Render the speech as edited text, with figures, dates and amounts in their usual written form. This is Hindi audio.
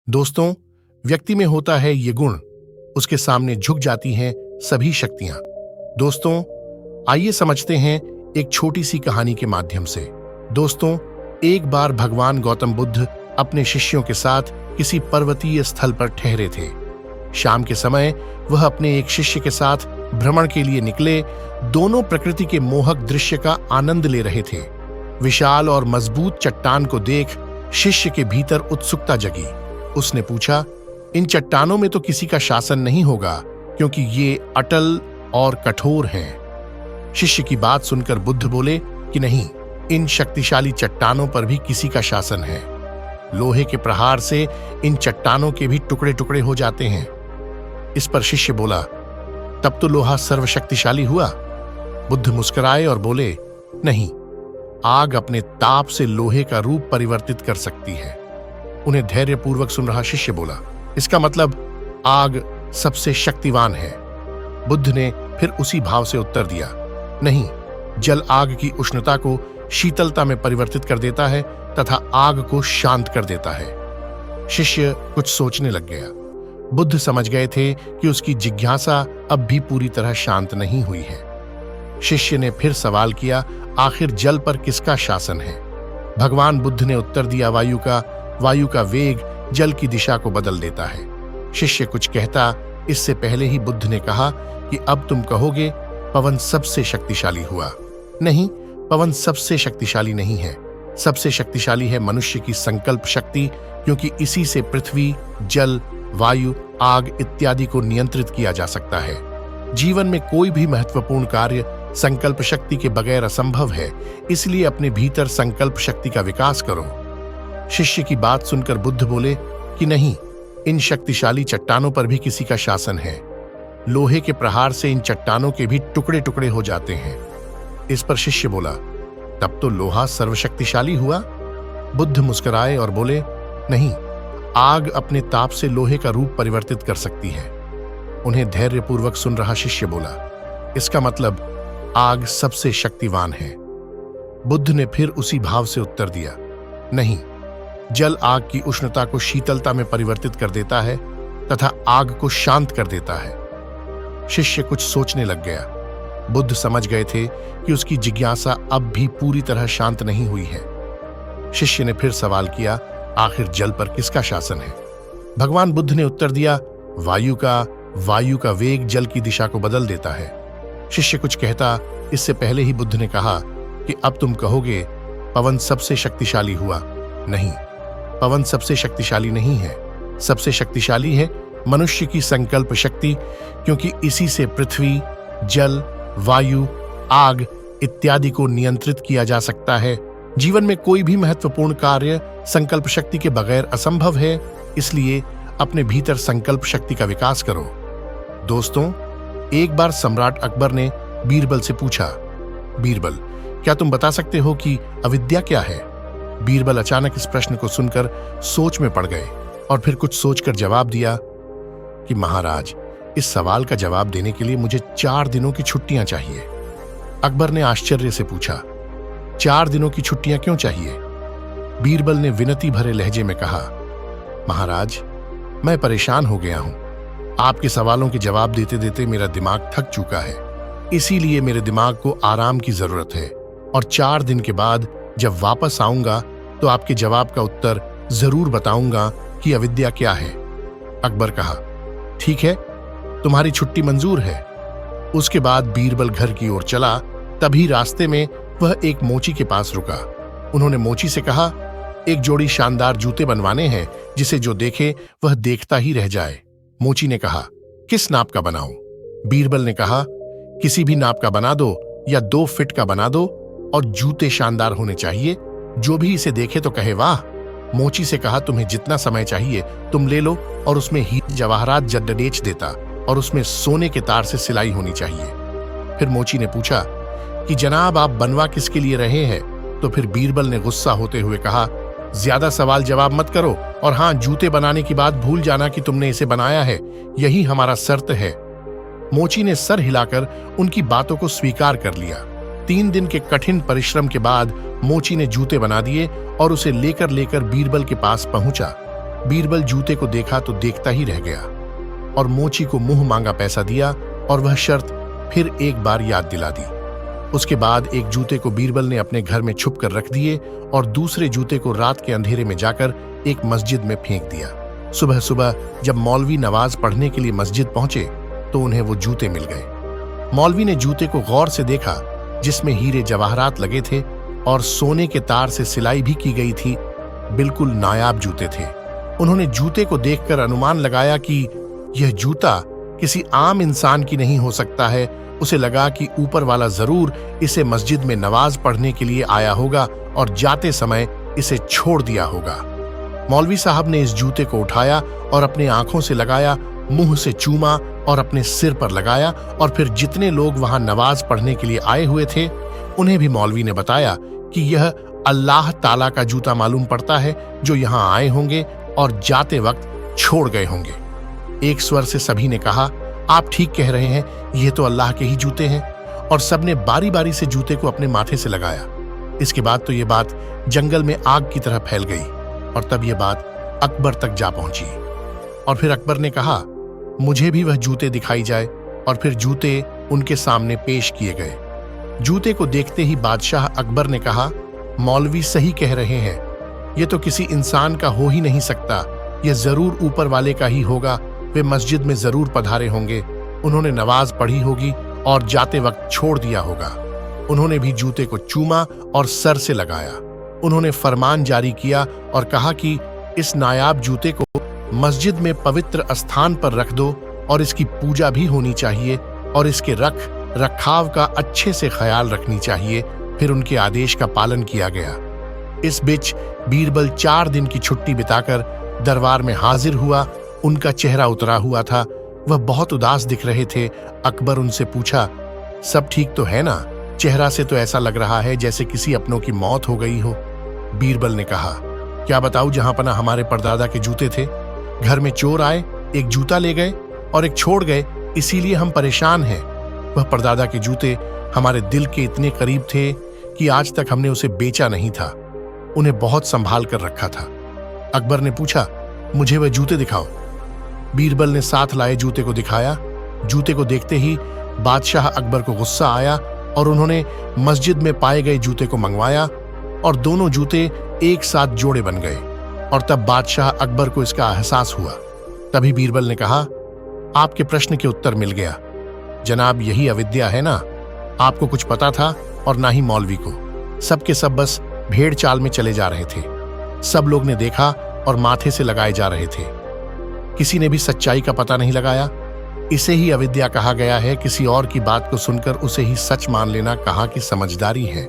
दोस्तों, व्यक्ति में होता है ये गुण, उसके सामने झुक जाती हैं सभी शक्तियां। दोस्तों, आइए समझते हैं एक छोटी सी कहानी के माध्यम से। दोस्तों, एक बार भगवान गौतम बुद्ध अपने शिष्यों के साथ किसी पर्वतीय स्थल पर ठहरे थे। शाम के समय वह अपने एक शिष्य के साथ भ्रमण के लिए निकले। दोनों प्रकृति के मोहक दृश्य का आनंद ले रहे थे। विशाल और मजबूत चट्टान को देख शिष्य के भीतर उत्सुकता जगी। उसने पूछा, इन चट्टानों में तो किसी का शासन नहीं होगा, क्योंकि ये अटल और कठोर हैं। शिष्य की बात सुनकर बुद्ध बोले कि नहीं, इन शक्तिशाली चट्टानों पर भी किसी का शासन है। लोहे के प्रहार से इन चट्टानों के भी टुकड़े टुकड़े हो जाते हैं। इस पर शिष्य बोला, तब तो लोहा सर्वशक्तिशाली हुआ। बुद्ध मुस्कुराए और बोले, नहीं, आग अपने ताप से लोहे का रूप परिवर्तित कर सकती है। उन्हें धैर्यपूर्वक सुन रहा शिष्य बोला, इसका मतलब आग सबसे शक्तिवान है। बुद्ध ने फिर उसी भाव से उत्तर दिया, नहीं, जल आग की उष्णता को शीतलता में परिवर्तित कर देता है तथा आग को शांत कर देता है। शिष्य कुछ सोचने लग गया। बुद्ध समझ गए थे कि उसकी जिज्ञासा अब भी पूरी तरह शांत नहीं हुई है। शिष्य ने फिर सवाल किया, आखिर जल पर किसका शासन है? भगवान बुद्ध ने उत्तर दिया, वायु का वेग जल की दिशा को बदल देता है। शिष्य कुछ कहता, इससे पहले ही बुद्ध ने कहा कि अब तुम कहोगे पवन सबसे शक्तिशाली हुआ। नहीं, पवन सबसे शक्तिशाली नहीं है। सबसे शक्तिशाली है मनुष्य की संकल्प शक्ति, क्योंकि इसी से पृथ्वी, जल, वायु, आग इत्यादि को नियंत्रित किया जा सकता है। जीवन में कोई भी महत्वपूर्ण कार्य संकल्प शक्ति के बगैर असंभव है, इसलिए अपने भीतर संकल्प शक्ति का विकास करो। शिष्य की बात सुनकर बुद्ध बोले कि नहीं, इन शक्तिशाली चट्टानों पर भी किसी का शासन है। लोहे के प्रहार से इन चट्टानों के भी टुकड़े टुकड़े हो जाते हैं। इस पर शिष्य बोला, तब तो लोहा सर्वशक्तिशाली हुआ। बुद्ध मुस्कुराए और बोले, नहीं, आग अपने ताप से लोहे का रूप परिवर्तित कर सकती है। उन्हें धैर्यपूर्वक सुन रहा शिष्य बोला, इसका मतलब आग सबसे शक्तिवान है। बुद्ध ने फिर उसी भाव से उत्तर दिया, नहीं, जल आग की उष्णता को शीतलता में परिवर्तित कर देता है तथा आग को शांत कर देता है। शिष्य कुछ सोचने लग गया। बुद्ध समझ गए थे कि उसकी जिज्ञासा अब भी पूरी तरह शांत नहीं हुई है। शिष्य ने फिर सवाल किया, आखिर जल पर किसका शासन है? भगवान बुद्ध ने उत्तर दिया, वायु का वेग जल की दिशा को बदल देता है। शिष्य कुछ कहता, इससे पहले ही बुद्ध ने कहा कि अब तुम कहोगे पवन सबसे शक्तिशाली हुआ। नहीं, पवन सबसे शक्तिशाली नहीं है। सबसे शक्तिशाली है मनुष्य की संकल्प शक्ति, क्योंकि इसी से पृथ्वी, जल, वायु, आग इत्यादि को नियंत्रित किया जा सकता है। जीवन में कोई भी महत्वपूर्ण कार्य संकल्प शक्ति के बगैर असंभव है, इसलिए अपने भीतर संकल्प शक्ति का विकास करो। दोस्तों, एक बार सम्राट अकबर ने बीरबल से पूछा, बीरबल, क्या तुम बता सकते हो कि अविद्या क्या है? बीरबल अचानक इस प्रश्न को सुनकर सोच में पड़ गए और फिर कुछ सोचकर जवाब दिया कि महाराज, इस सवाल का जवाब देने के लिए मुझे 4 दिनों की छुट्टियां चाहिए। अकबर ने आश्चर्य से पूछा, 4 दिनों की छुट्टियां क्यों चाहिए? बीरबल ने विनती भरे लहजे में कहा, महाराज, मैं परेशान हो गया हूं। आपके सवालों के जवाब देते देते मेरा दिमाग थक चुका है, इसीलिए मेरे दिमाग को आराम की जरूरत है, और 4 दिन के बाद जब वापस आऊंगा तो आपके जवाब का उत्तर जरूर बताऊंगा कि अविद्या क्या है। अकबर कहा, ठीक है, तुम्हारी छुट्टी मंजूर है। उसके बाद बीरबल घर की ओर चला। तभी रास्ते में वह एक मोची के पास रुका। उन्होंने मोची से कहा, एक जोड़ी शानदार जूते बनवाने हैं, जिसे जो देखे वह देखता ही रह जाए। मोची ने कहा, किस नाप का बनाऊं? बीरबल ने कहा, किसी भी नाप का बना दो या 2 फीट का बना दो, और जूते शानदार होने चाहिए। जो भी इसे देखे तो कहे वाह। मोची से कहा, तुम्हें जितना समय चाहिए तुम ले लो, और उसमें हीरे जवाहरात जड़ेच देता, और उसमें सोने के तार से सिलाई होनी चाहिए। फिर मोची ने पूछा कि जनाब, आप बनवा किसके लिए रहे हैं? तो फिर बीरबल ने गुस्सा होते हुए कहा, ज्यादा सवाल जवाब मत करो, और हाँ, जूते बनाने की बात भूल जाना कि तुमने इसे बनाया है। यही हमारा शर्त है। मोची ने सर हिलाकर उनकी बातों को स्वीकार कर लिया। 3 दिन के कठिन परिश्रम के बाद मोची ने जूते बना दिए और उसे लेकर बीरबल के पास पहुंचा। बीरबल जूते को देखा तो देखता ही रह गया और मोची को मुंह मांगा पैसा दिया और वह शर्त फिर एक बार याद दिला दी। उसके बाद एक जूते को बीरबल ने अपने घर में छुप कर रख दिए और दूसरे जूते को रात के अंधेरे में जाकर एक मस्जिद में फेंक दिया। सुबह सुबह जब मौलवी नमाज पढ़ने के लिए मस्जिद पहुंचे तो उन्हें वो जूते मिल गए। मौलवी ने जूते को गौर से देखा, जिसमें हीरे जवाहरात लगे थे और सोने के तार से सिलाई भी की गई थी। बिल्कुल नायाब जूते थे। उन्होंने जूते को देखकर अनुमान लगाया कि यह जूता किसी आम इंसान की नहीं हो सकता है। उसे लगा कि ऊपर वाला जरूर इसे मस्जिद में नमाज पढ़ने के लिए आया होगा और जाते समय इसे छोड़ दिया होगा। मौलवी साहब ने इस जूते को उठाया और अपने आंखों से लगाया, मुंह से चूमा और अपने सिर पर लगाया और फिर जितने लोग वहां नमाज पढ़ने के लिए आए हुए थे उन्हें भी मौलवी ने बताया कि यह अल्लाह ताला का जूता मालूम पड़ता है जो यहां आए होंगे और जाते वक्त छोड़ गए होंगे। एक स्वर से सभी ने कहा, आप ठीक कह रहे हैं, ये तो अल्लाह के ही जूते हैं। और सबने बारी बारी से जूते को अपने माथे से लगाया। इसके बाद तो ये बात जंगल में आग की तरह फैल गई और तब ये बात अकबर तक जा पहुंची। और फिर अकबर ने कहा, मुझे भी वह जूते दिखाई जाए। और फिर जूते उनके सामने पेश किए गए। जूते को देखते ही बादशाह अकबर ने कहा, मौलवी सही कह रहे हैं, ये तो किसी इंसान का हो ही नहीं सकता, यह जरूर ऊपर वाले का ही होगा। वे मस्जिद में जरूर पधारे होंगे, उन्होंने नमाज पढ़ी होगी और जाते वक्त छोड़ दिया होगा। उन्होंने भी जूते को चूमा और सर से लगाया। उन्होंने फरमान जारी किया और कहा कि इस नायाब जूते को मस्जिद में पवित्र स्थान पर रख दो और इसकी पूजा भी होनी चाहिए और इसके रखाव का अच्छे से ख्याल रखनी चाहिए। फिर उनके आदेश का पालन किया गया। इस बीच बीरबल 4 दिन की छुट्टी बिताकर दरबार में हाजिर हुआ। उनका चेहरा उतरा हुआ था, वह बहुत उदास दिख रहे थे। अकबर उनसे पूछा, सब ठीक तो है ना? चेहरा से तो ऐसा लग रहा है जैसे किसी अपनों की मौत हो गई हो। बीरबल ने कहा, क्या बताऊं जहां पना हमारे परदादा के जूते थे। घर में चोर आए, एक जूता ले गए और एक छोड़ गए, इसीलिए हम परेशान हैं। वह परदादा के जूते हमारे दिल के इतने करीब थे कि आज तक हमने उसे बेचा नहीं था, उन्हें बहुत संभाल कर रखा था। अकबर ने पूछा, मुझे वह जूते दिखाओ। बीरबल ने साथ लाए जूते को दिखाया। जूते को देखते ही बादशाह अकबर को गुस्सा आया और उन्होंने मस्जिद में पाए गए जूते को मंगवाया और दोनों जूते एक साथ जोड़े बन गए। और तब बादशाह अकबर को इसका एहसास हुआ। तभी बीरबल ने कहा, आपके प्रश्न के उत्तर मिल गया जनाब, यही अविद्या है ना। आपको कुछ पता था और ना ही मौलवी को। सबके सब बस भेड़ चाल में चले जा रहे थे। सब लोग ने देखा और माथे से लगाए जा रहे थे। किसी ने भी सच्चाई का पता नहीं लगाया। इसे ही अविद्या कहा गया है। किसी और की बात को सुनकर उसे ही सच मान लेना कहाँ की समझदारी है।